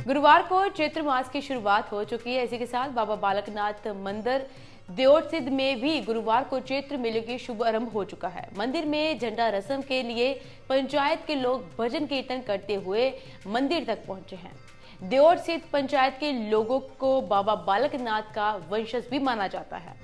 गुरुवार को चैत्र मास की शुरुआत हो चुकी है। इसी के साथ बाबा बालकनाथ मंदिर देओट सिद्ध में भी गुरुवार को चैत्र मेले की शुभारंभ हो चुका है। मंदिर में झंडा रस्म के लिए पंचायत के लोग भजन कीर्तन करते हुए मंदिर तक पहुंचे हैं। देओट सिद्ध पंचायत के लोगों को बाबा बालकनाथ का वंशज भी माना जाता है।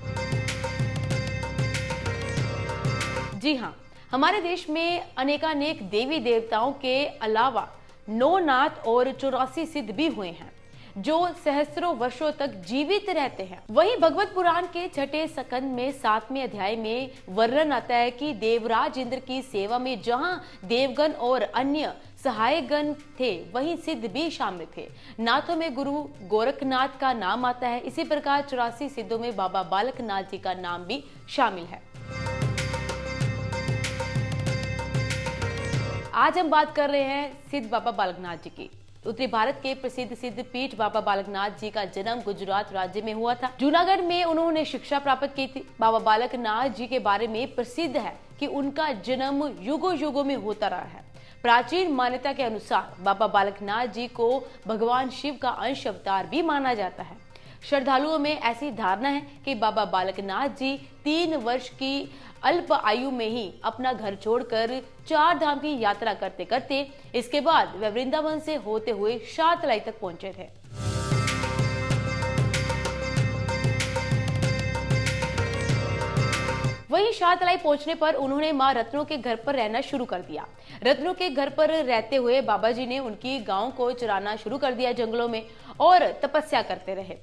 जी हाँ, हमारे देश में अनेकानेक देवी देवताओं के अलावा 9 नाथ और 84 सिद्ध भी हुए हैं जो सहस्त्रों वर्षों तक जीवित रहते हैं। वहीं भगवत पुराण के छठे स्कंद में 7वें अध्याय में वर्णन आता है कि देवराज इंद्र की सेवा में जहां देवगण और अन्य सहायगण थे, वहीं सिद्ध भी शामिल थे। नाथों में गुरु गोरखनाथ का नाम आता है। इसी प्रकार 84 सिद्धों में बाबा बालकनाथ जी का नाम भी शामिल है। आज हम बात कर रहे हैं सिद्ध बाबा बालकनाथ जी की। उत्तरी भारत के प्रसिद्ध सिद्ध पीठ बाबा बालकनाथ जी का जन्म गुजरात राज्य में हुआ था। जूनागढ़ में उन्होंने शिक्षा प्राप्त की थी। बाबा बालकनाथ जी के बारे में प्रसिद्ध है कि उनका जन्म युगों युगों में होता रहा है। प्राचीन मान्यता के अनुसार बाबा बालकनाथ जी को भगवान शिव का अंश अवतार भी माना जाता है। श्रद्धालुओं में ऐसी धारणा है कि बाबा बालकनाथ जी 3 वर्ष की अल्प आयु में ही अपना घर छोड़कर 4 धाम की यात्रा करते करते इसके बाद वे वृंदावन से होते हुए शातलाई तक पहुंचे थे। वहीं शातलाई पहुंचने पर उन्होंने मां रत्नों के घर पर रहना शुरू कर दिया। रत्नों के घर पर रहते हुए बाबा जी ने उनकी गांव को चराना शुरू कर दिया जंगलों में और तपस्या करते रहे।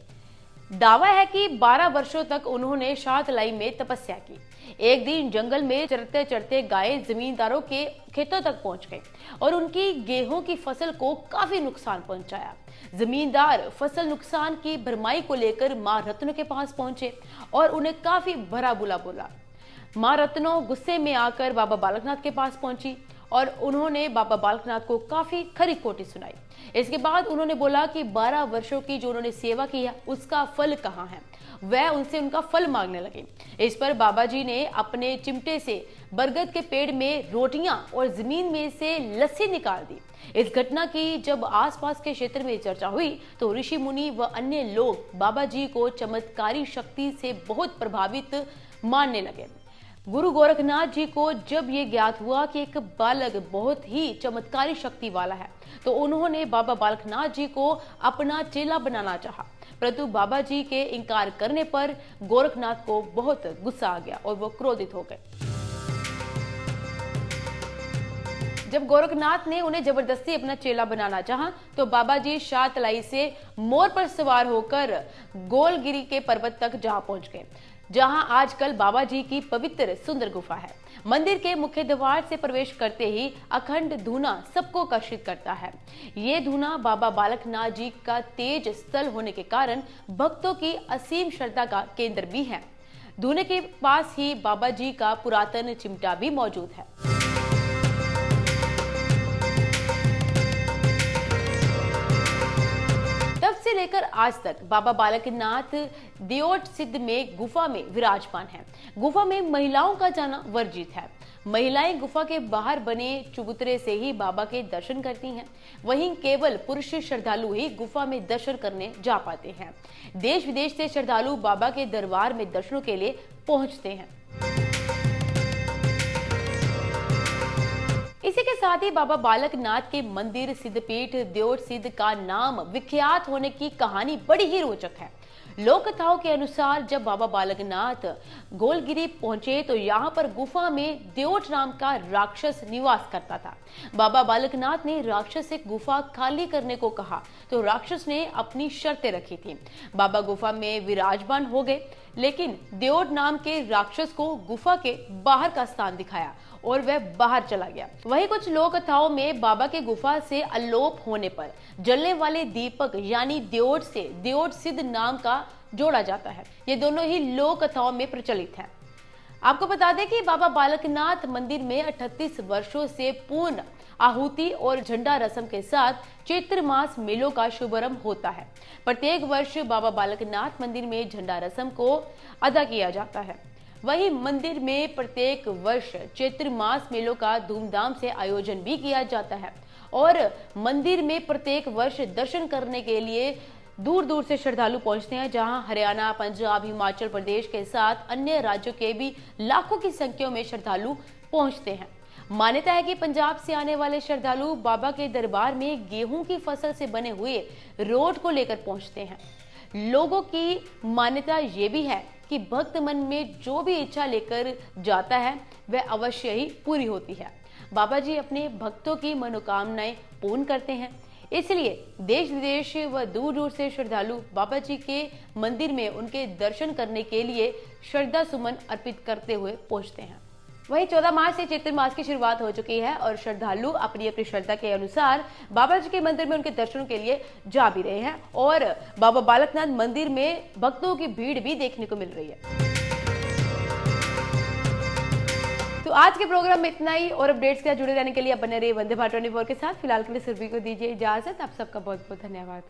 दावा है कि 12 वर्षों तक उन्होंने शातलाई में तपस्या की। एक दिन जंगल में चरते चरते गायें जमींदारों के खेतों तक पहुंच गई और उनकी गेहूं की फसल को काफी नुकसान पहुंचाया। जमींदार फसल नुकसान की भरमाई को लेकर मां रत्नों के पास पहुंचे और उन्हें काफी भरा बुला बोला। मां रत्नों गुस्से में आकर बाबा बालकनाथ के पास पहुंची और उन्होंने बाबा बालकनाथ को काफी खरी खोटी सुनाई। इसके बाद उन्होंने बोला कि 12 वर्षों की जो उन्होंने सेवा की है उसका फल कहाँ है। वह उनसे उनका फल मांगने लगे। इस पर बाबा जी ने अपने चिमटे से बरगद के पेड़ में रोटियां और जमीन में से लस्सी निकाल दी। इस घटना की जब आसपास के क्षेत्र में चर्चा हुई तो ऋषि मुनि व अन्य लोग बाबा जी को चमत्कारी शक्ति से बहुत प्रभावित मानने लगे। गुरु गोरखनाथ जी को जब ये ज्ञात हुआ कि एक बालक बहुत ही चमत्कारी शक्ति वाला है तो उन्होंने बाबा बालकनाथ जी को अपना चेला बनाना चाहा, परंतु बाबा जी के इनकार करने पर गोरखनाथ को बहुत गुस्सा आ गया और वो क्रोधित हो गए। जब गोरखनाथ ने उन्हें जबरदस्ती अपना चेला बनाना चाहा तो बाबा जी शातलाई से मोर पर सवार होकर गोलगिरी के पर्वत तक जा पहुंच गए, जहां आजकल बाबा जी की पवित्र सुंदर गुफा है। मंदिर के मुख्य द्वार से प्रवेश करते ही अखंड धूना सबको आकर्षित करता है। ये धूना बाबा बालकनाथ जी का तेज स्थल होने के कारण भक्तों की असीम श्रद्धा का केंद्र भी है। धूने के पास ही बाबा जी का पुरातन चिमटा भी मौजूद है। से लेकर आज तक बाबा बालकनाथ देओट सिद्ध में गुफा में विराजमान है। गुफा में महिलाओं का जाना वर्जित है। महिलाएं गुफा के बाहर बने चबूतरे से ही बाबा के दर्शन करती हैं। वहीं केवल पुरुष श्रद्धालु ही गुफा में दर्शन करने जा पाते हैं। देश विदेश से श्रद्धालु बाबा के दरबार में दर्शनों के लिए पहुंचते हैं। इसी के साथ ही बाबा बालकनाथ के मंदिर सिद्धपीठ देओट सिद्ध का नाम विख्यात होने की कहानी बड़ी ही रोचक है। लोक कथाओं के अनुसार जब बाबा बालकनाथ गोलगिरी पहुंचे तो यहाँ पर गुफा में देओट नाम का राक्षस निवास करता था। बाबा बालकनाथ ने राक्षस से गुफा खाली करने को कहा तो राक्षस ने अपनी शर्तें रखी थी। बाबा गुफा में विराजमान हो गए, लेकिन देओट नाम के राक्षस को गुफा के बाहर का स्थान दिखाया और वह बाहर चला गया। वहीं कुछ लोक कथाओं में बाबा के गुफा से अलोप होने पर जलने वाले दीपक यानी देओट से देओट सिद्ध नाम का जोड़ा जाता है। ये दोनों ही लोक कथाओं में प्रचलित है। आपको बता दें कि बाबा बालकनाथ मंदिर में 38 वर्षों से पूर्ण आहुति और झंडा रस्म के साथ चैत्र मास मेलों का शुभारंभ होता है। प्रत्येक वर्ष बाबा बालकनाथ मंदिर में झंडा रस्म को अदा किया जाता है। वहीं मंदिर में प्रत्येक वर्ष चैत्र मास मेलों का धूमधाम से आयोजन भी किया जाता है और मंदिर में प्रत्येक वर्ष दर्शन करने के लिए दूर दूर से श्रद्धालु पहुंचते हैं, जहां हरियाणा, पंजाब, हिमाचल प्रदेश के साथ अन्य राज्यों के भी लाखों की संख्या में श्रद्धालु पहुंचते हैं। मान्यता है कि पंजाब से आने वाले श्रद्धालु बाबा के दरबार में गेहूं की फसल से बने हुए रोड को लेकर पहुंचते हैं। लोगों की मान्यता ये भी है कि भक्त मन में जो भी इच्छा लेकर जाता है वह अवश्य ही पूरी होती है। बाबा जी अपने भक्तों की मनोकामनाएं पूर्ण करते हैं, इसलिए देश विदेश व दूर दूर से श्रद्धालु बाबा जी के मंदिर में उनके दर्शन करने के लिए श्रद्धा सुमन अर्पित करते हुए पहुंचते हैं। वहीं 14 मार्च से चैत्र मास की शुरुआत हो चुकी है और श्रद्धालु अपनी अपनी श्रद्धा के अनुसार बाबा जी के मंदिर में उनके दर्शनों के लिए जा भी रहे हैं और बाबा बालकनाथ मंदिर में भक्तों की भीड़ भी देखने को मिल रही है। तो आज के प्रोग्राम में इतना ही, और अपडेट्स के साथ जुड़े रहने के लिए आप बने रहिए वंदे भारत 24 के साथ। फिलहाल के लिए सुरभि को दीजिए इजाजत। आप सबका बहुत बहुत धन्यवाद।